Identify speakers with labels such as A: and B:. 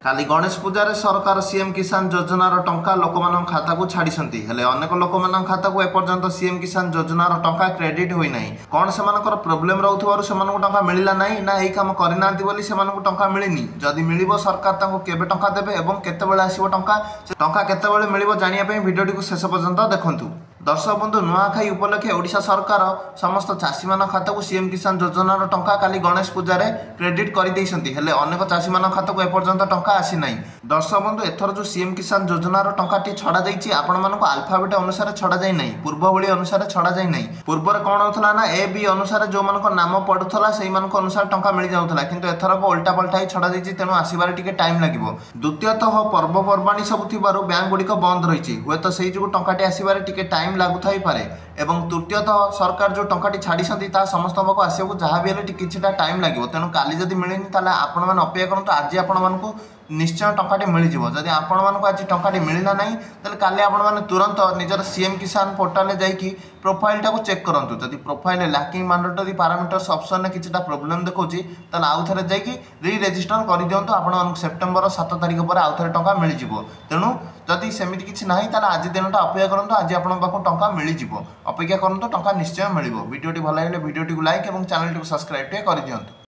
A: काली गणेश पूजार सरकार सीएम किसान योजनार टंका लोक खाता को छाड़ी हेले अनेक लोक खाता को एपर्यंत सीएम किसान योजनार टंका क्रेडिट होई नाही। कौन से प्रोब्लेम रोथुवारु सेमानकु टंका मिलिला नाही ना एई काम करिनांती बोली सेमानकु टंका मिलिनी। जदि मिलिबो सरकार तांको केबे टंका देबे एवं केतेबेले आसीबो टंका केतेबेले मिलिबो जानिया पई भिडियोटी को शेष पर्यंत देखंतु। दर्शक बंधु नुआखाई उपलक्षे ओडिशा सरकार समस्त चाषी मान खाता को सीएम किसान योजनार टंका काली गणेश पूजा रे क्रेडिट कर देइसंती हेले अनेक चाषी मान खाता को एपर्यंत टंका आसी नाही। दर्शक बंधु एथर जो सीएम किसान योजनार टंकाटी छड़ा जाइछि आपण मानको अल्फाबेट अनुसार छड़ा जाई नाही, पूर्व भली अनुसार छड़ा जाई नाही। पूर्व रे कोन होतला ना ए बी अनुसार जो मानको नाम पडुथला सेही मानको अनुसार टंका मिल जाउथला, किंतु एथर को उल्टा पलटा ही छड़ा जाइछि तेनु आसीबार टिके टाइम लागिवो। द्वितीयतः पर्वपर्वाणी सब थिबारु बैंक गुडी को बंद रहिछि हुए तो सेही जो टंकाटी आसीबार टिके टाइम लागुथाई पारे। एवं तृतीयतः सरकार जो टंकाटी छाड़ी ता समस्त आसवाक जहाँ भी किछिटा टाइम लगे, तेणु काली जदि मिलनी ताले आपण मैंने अपेक्षा करते आज आपण मानक निश्चय टंकाटी मिल जाव। जदि आपण मानक आज टंकाटी मिलला नहीं ताले काली आपण माने तुरंत निजर सीएम किसान पोर्टाल जाइकी प्रोफाइल टाको चेक करंतु। जदि profile lacking mandatory parameters option में किछिटा प्रॉब्लम देखौची ताले आउ थरे जाइकी री रजिस्टर कर दियंतु। आपण मानक सेप्टेम्बर 7 तारिख पर आउ थरे टंका मिल जिवो। तेणु जदि सेमिति किछि नाही ताले आज दिनटा अपेक्षा करंतु, आज आपण पाखु टंका मिल जिवो। अपेक्षा करंतु, टंका निश्चय मिलिबो। वीडियोटी भल लागले वीडियोटी को लाइक एवं चैनल को सब्सक्राइब कर दियंतु।